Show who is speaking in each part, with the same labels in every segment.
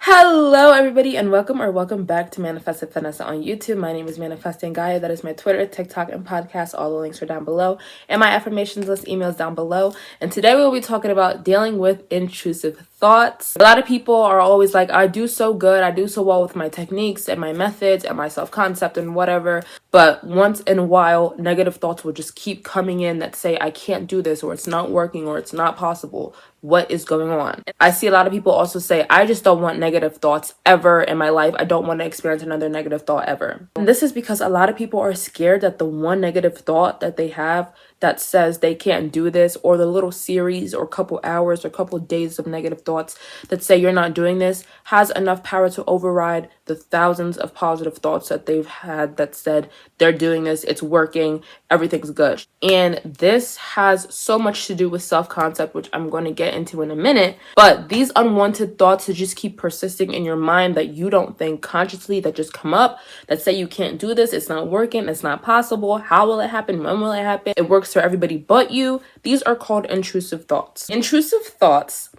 Speaker 1: Hello everybody and welcome back to Manifested Finesse on YouTube. My name is Manifesting Gaia. That is my Twitter, TikTok, and podcast. All the links are down below. And my affirmations list emails down below. And today we'll be talking about dealing with intrusive thoughts. A lot of people are always like, I do so good, I do so well with my techniques and my methods and my self-concept and whatever. But once in a while, negative thoughts will just keep coming in that say, I can't do this, or it's not working, or it's not possible. What is going on? I see a lot of people also say, I just don't want negative thoughts ever in my life. I don't want to experience another negative thought ever. And this is because a lot of people are scared that the one negative thought that they have that says they can't do this, or the little series or couple hours or couple days of negative thoughts that say you're not doing this, has enough power to override the thousands of positive thoughts that they've had that said they're doing this, it's working, everything's good. And this has so much to do with self-concept, which I'm going to get into in a minute. But these unwanted thoughts that just keep persisting in your mind that you don't think consciously, that just come up, that say you can't do this, it's not working, it's not possible, how will it happen, when will it happen, it works for everybody but you. These are called intrusive thoughts. Intrusive thoughts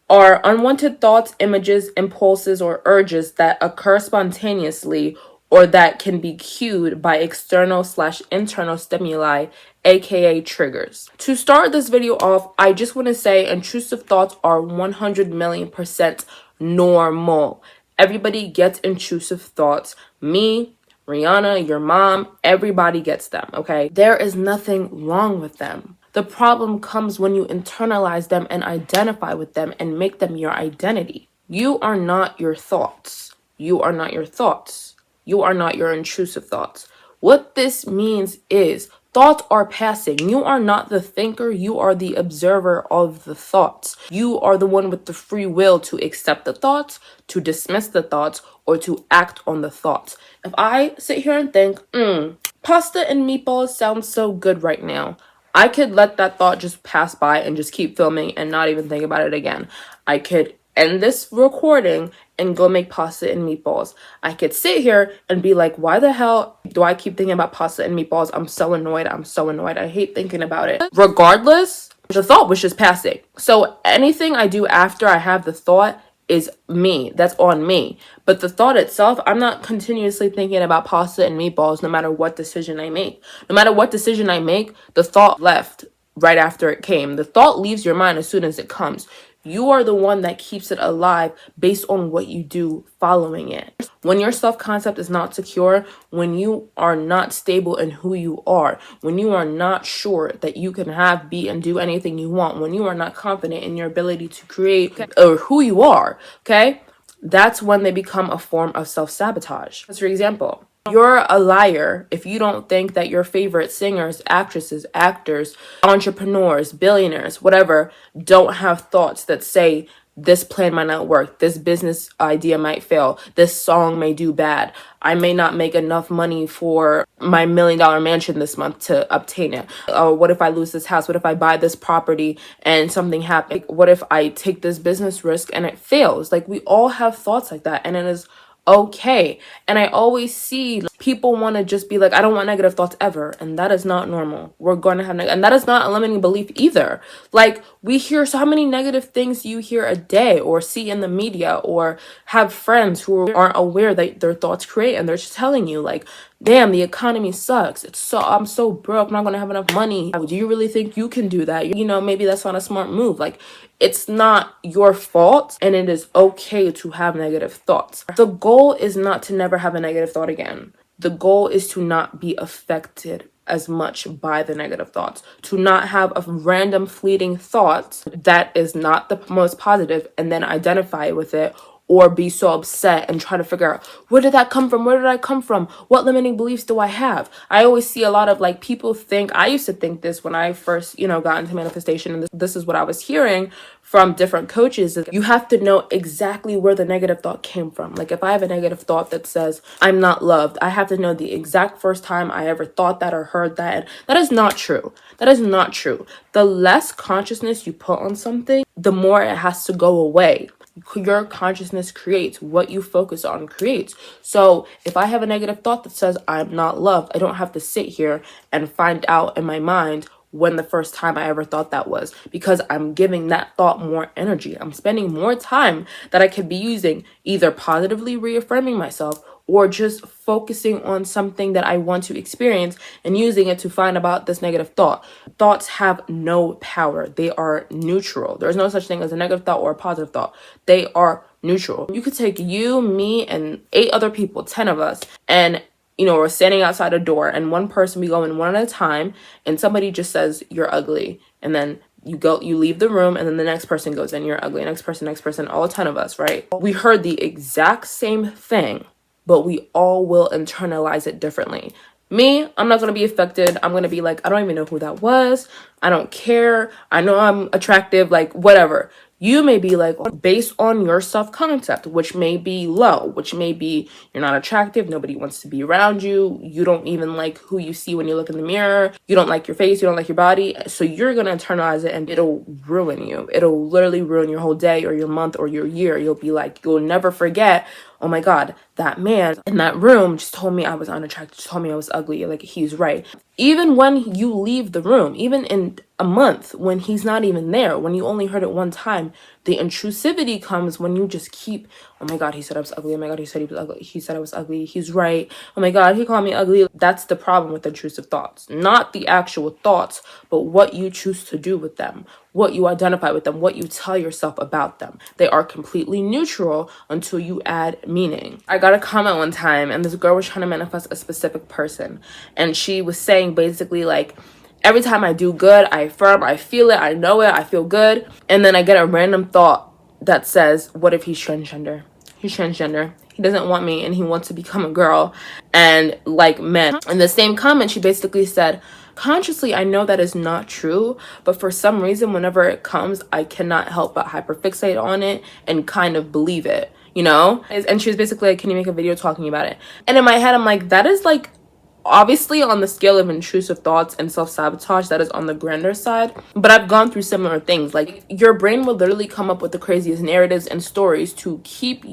Speaker 1: are unwanted thoughts, images, impulses, or urges that occur spontaneously or that can be cued by external/internal stimuli, aka triggers. To start this video off, I just want to say intrusive thoughts are 100 million% normal. Everybody gets intrusive thoughts. Me, Rihanna, your mom, everybody gets them, okay? There is nothing wrong with them. The problem comes when you internalize them and identify with them and make them your identity. You are not your thoughts. You are not your thoughts. You are not your intrusive thoughts. What this means is thoughts are passing. You are not the thinker. You are the observer of the thoughts. You are the one with the free will to accept the thoughts, to dismiss the thoughts, or to act on the thoughts. If I sit here and think, pasta and meatballs sound so good right now, I could let that thought just pass by and just keep filming and not even think about it again. I could end this recording and go make pasta and meatballs. I could sit here and be like, why the hell do I keep thinking about pasta and meatballs? I'm so annoyed. I hate thinking about it. Regardless, the thought was just passing. So anything I do after I have the thought is me. That's on me. But the thought itself, I'm not continuously thinking about pasta and meatballs no matter what decision I make. No matter what decision I make, the thought left right after it came. The thought leaves your mind as soon as it comes. You are the one that keeps it alive based on what you do following it. When your self-concept is not secure, when you are not stable in who you are, when you are not sure that you can have, be, and do anything you want, when you are not confident in your ability to create or who you are, okay? That's when they become a form of self-sabotage. For example, you're a liar if you don't think that your favorite singers, actresses, actors, entrepreneurs, billionaires, whatever, don't have thoughts that say, this plan might not work, this business idea might fail, this song may do bad, I may not make enough money for my $1 million mansion this month to obtain it. Oh, what if I lose this house? What if I buy this property and something happens? What if I take this business risk and it fails? Like, we all have thoughts like that, and it is okay. And I always see people want to just be like, I don't want negative thoughts ever, and that is not normal. We're going to have and that is not a limiting belief either. Like, we hear so many negative things you hear a day or see in the media, or have friends who aren't aware that their thoughts create, and they're just telling you like, damn, the economy sucks, I'm so broke, I'm not gonna have enough money. Do you really think you can do that? You know, maybe that's not a smart move. Like, it's not your fault, and it is okay to have negative thoughts. The goal is not to never have a negative thought again. The goal is to not be affected as much by the negative thoughts, to not have a random fleeting thought that is not the most positive and then identify with it, or be so upset and try to figure out, where did that come from? Where did I come from? What limiting beliefs do I have? I always see a lot of like people think, I used to think this when I first, got into manifestation, and this is what I was hearing from different coaches, is you have to know exactly where the negative thought came from. Like, if I have a negative thought that says I'm not loved, I have to know the exact first time I ever thought that or heard that. And that is not true. That is not true. The less consciousness you put on something, the more it has to go away. Your consciousness creates what you focus on creates. So if I have a negative thought that says I'm not loved, I don't have to sit here and find out in my mind when the first time I ever thought that was, because I'm giving that thought more energy. I'm spending more time that I could be using either positively reaffirming myself or just focusing on something that I want to experience and using it to find about this negative thought. Thoughts have no power. They are neutral. There's no such thing as a negative thought or a positive thought. They are neutral. You could take you, me, and 8 other people, 10 of us, and we're standing outside a door, and one person, we go in one at a time, and somebody just says, "You're ugly." And then you leave the room, and then the next person goes in, "You're ugly." Next person, all 10 of us, right? We heard the exact same thing, but we all will internalize it differently. Me, I'm not going to be affected. I'm going to be like, I don't even know who that was. I don't care. I know I'm attractive, like whatever. You may be like, based on your self-concept, which may be low, which may be you're not attractive, nobody wants to be around you, you don't even like who you see when you look in the mirror, you don't like your face, you don't like your body, so you're going to internalize it and it'll ruin you. It'll literally ruin your whole day or your month or your year. You'll be like, you'll never forget, oh my God, that man in that room just told me I was unattractive, just told me I was ugly, like he's right. Even when you leave the room, even in a month when he's not even there, when you only heard it one time, the intrusivity comes when you just keep, oh my God, he said I was ugly. Oh my God, he said he was ugly. He said I was ugly. He's right. Oh my God, he called me ugly. That's the problem with intrusive thoughts. Not the actual thoughts, but what you choose to do with them, what you identify with them, what you tell yourself about them. They are completely neutral until you add meaning. I got a comment one time, and this girl was trying to manifest a specific person, and she was saying basically like, every time I do good, I affirm, I feel it, I know it, I feel good. And then I get a random thought that says, what if he's transgender? He's transgender. He doesn't want me and he wants to become a girl and like men. In the same comment, she basically said, consciously, I know that is not true, but for some reason, whenever it comes, I cannot help but hyperfixate on it and kind of believe it, And she was basically like, can you make a video talking about it? And in my head, I'm like, that is like, obviously on the scale of intrusive thoughts and self-sabotage, that is on the grander side, but I've gone through similar things. Like your brain will literally come up with the craziest narratives and stories to keep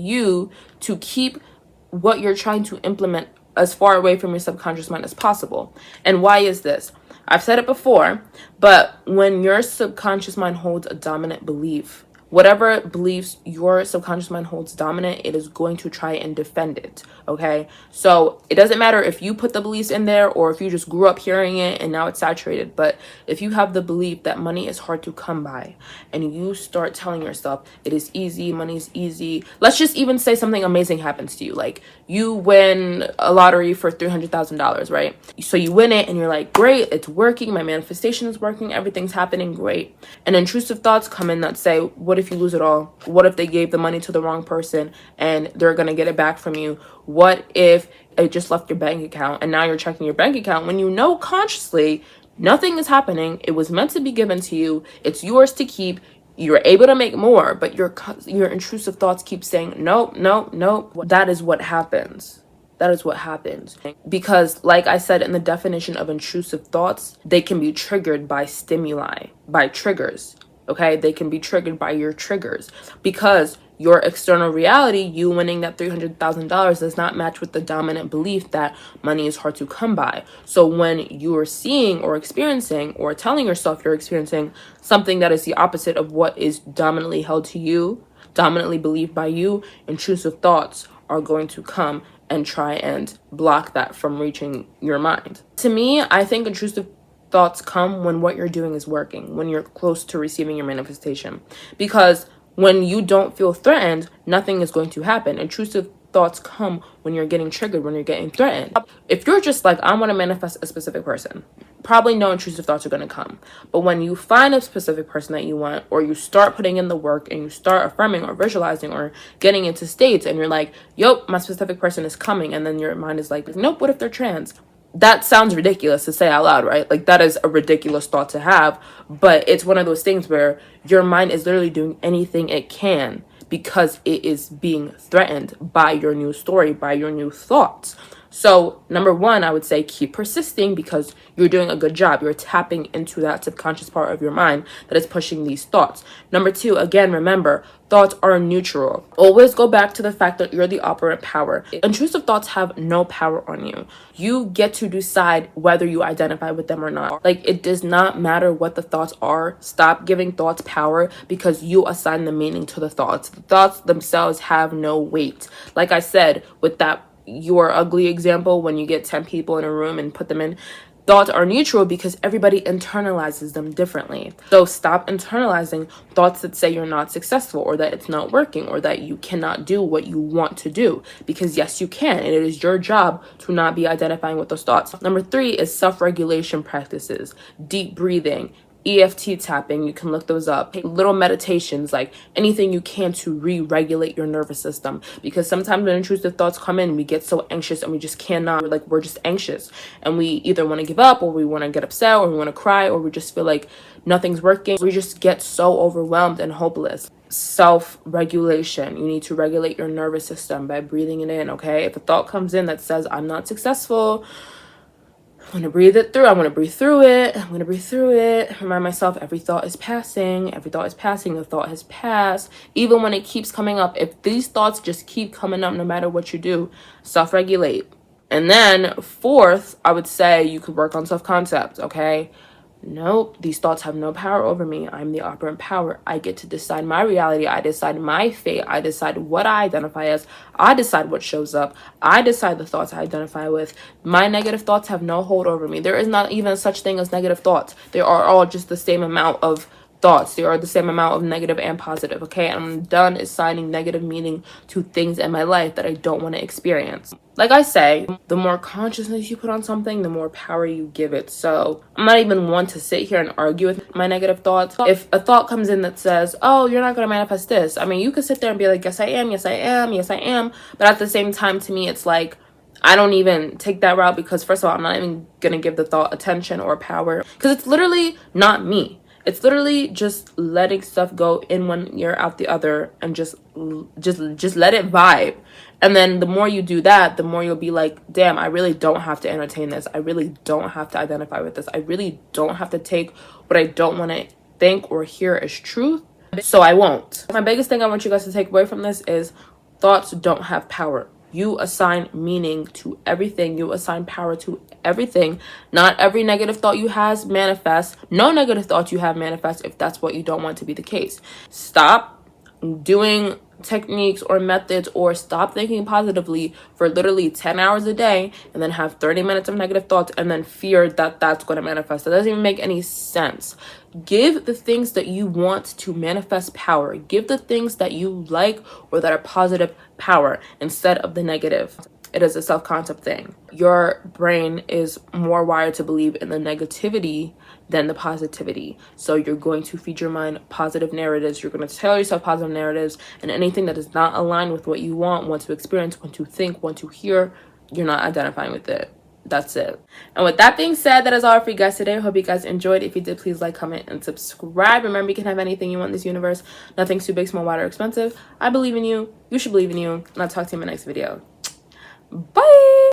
Speaker 1: what you're trying to implement as far away from your subconscious mind as possible. And why is this? I've said it before, but when your subconscious mind holds a dominant belief, whatever beliefs your subconscious mind holds dominant, it is going to try and defend it, okay? So it doesn't matter if you put the beliefs in there or if you just grew up hearing it and now it's saturated. But if you have the belief that money is hard to come by and you start telling yourself it is easy, money is easy. Let's just even say something amazing happens to you. Like you win a lottery for $300,000, right? So you win it and you're like, great, it's working. My manifestation is working. Everything's happening great. And intrusive thoughts come in that say, what if you lose it all? What if they gave the money to the wrong person and they're going to get it back from you? What if it just left your bank account and now you're checking your bank account when you know consciously nothing is happening? It was meant to be given to you. It's yours to keep. You're able to make more, but your intrusive thoughts keep saying, nope, nope, nope. That is what happens. That is what happens. Because like I said in the definition of intrusive thoughts, they can be triggered by stimuli, by triggers. Okay, they can be triggered by your triggers because your external reality, you winning that $300,000, does not match with the dominant belief that money is hard to come by. So when you are seeing or experiencing or telling yourself you're experiencing something that is the opposite of what is dominantly held to you, dominantly believed by you, intrusive thoughts are going to come and try and block that from reaching your mind. To me, I think intrusive thoughts come when what you're doing is working, when you're close to receiving your manifestation. Because when you don't feel threatened, nothing is going to happen. Intrusive thoughts come when you're getting triggered, when you're getting threatened. If you're just like, I want to manifest a specific person, probably no intrusive thoughts are going to come. But when you find a specific person that you want, or you start putting in the work and you start affirming or visualizing or getting into states and you're like, yup, my specific person is coming. And then your mind is like, nope, what if they're trans? That sounds ridiculous to say out loud, right? Like that is a ridiculous thought to have, but it's one of those things where your mind is literally doing anything it can because it is being threatened by your new story, by your new thoughts. So number one, I would say keep persisting because you're doing a good job. You're tapping into that subconscious part of your mind that is pushing these thoughts. Number two, again, remember, thoughts are neutral. Always go back to the fact that you're the operant power. Intrusive thoughts have no power on you. You get to decide whether you identify with them or not. Like, it does not matter what the thoughts are. Stop giving thoughts power because you assign the meaning to the thoughts. The thoughts themselves have no weight. Like I said, with that your ugly example, when you get 10 people in a room and put them in, thoughts are neutral because everybody internalizes them differently. So stop internalizing thoughts that say you're not successful or that it's not working or that you cannot do what you want to do, because yes, you can, and it is your job to not be identifying with those thoughts. Number three is self-regulation practices, deep breathing, EFT tapping. You can look those up. Little meditations, like anything you can to re-regulate your nervous system, because sometimes when intrusive thoughts come in, we get so anxious and we just cannot, like, we're just anxious and we either want to give up or we want to get upset or we want to cry or we just feel like nothing's working. We just get so overwhelmed and hopeless. Self-regulation. You need to regulate your nervous system by breathing it in. Okay, if a thought comes in that says I'm not successful, I'm going to breathe it through. I'm going to breathe through it. I'm going to breathe through it. Remind myself every thought is passing. Every thought is passing. The thought has passed. Even when it keeps coming up, if these thoughts just keep coming up no matter what you do, self-regulate. And then fourth, I would say you could work on self-concept, okay? Nope, these thoughts have no power over me. I'm the operant power. I get to decide my reality. I decide my fate. I decide what I identify as. I decide what shows up. I decide the thoughts I identify with. My negative thoughts have no hold over me. There is not even such thing as negative thoughts. They are all just the same amount of thoughts. They are the same amount of negative and positive, okay? I'm done assigning negative meaning to things in my life that I don't want to experience. Like I say, the more consciousness you put on something, the more power you give it. So I'm not even one to sit here and argue with my negative thoughts. If a thought comes in that says, oh, you're not going to manifest this, I mean, you could sit there and be like, yes, I am, yes, I am, yes, I am. But at the same time, to me, it's like, I don't even take that route because, first of all, I'm not even going to give the thought attention or power because it's literally not me. It's literally just letting stuff go in one ear, out the other, and just let it vibe. And then the more you do that, the more you'll be like, damn, I really don't have to entertain this. I really don't have to identify with this. I really don't have to take what I don't want to think or hear as truth. So I won't. My biggest thing I want you guys to take away from this is thoughts don't have power. You assign meaning to everything. You assign power to everything. Not every negative thought you have manifests. No negative thoughts you have manifest if that's what you don't want to be the case. Stop doing techniques or methods, or stop thinking positively for literally 10 hours a day and then have 30 minutes of negative thoughts and then fear that that's going to manifest. That doesn't even make any sense. Give the things that you want to manifest power. Give the things that you like or that are positive power instead of the negative. It is a self-concept thing. Your brain is more wired to believe in the negativity than the positivity. So you're going to feed your mind positive narratives. You're going to tell yourself positive narratives, and anything that is not aligned with what you want to experience, want to think, want to hear, you're not identifying with it. That's it. And with that being said, that is all for you guys today. I hope you guys enjoyed. If you did, please like, comment, and subscribe. Remember, you can have anything you want in this universe. Nothing's too big, small, wide, or expensive. I believe in you. You should believe in you. And I'll talk to you in my next video. Bye.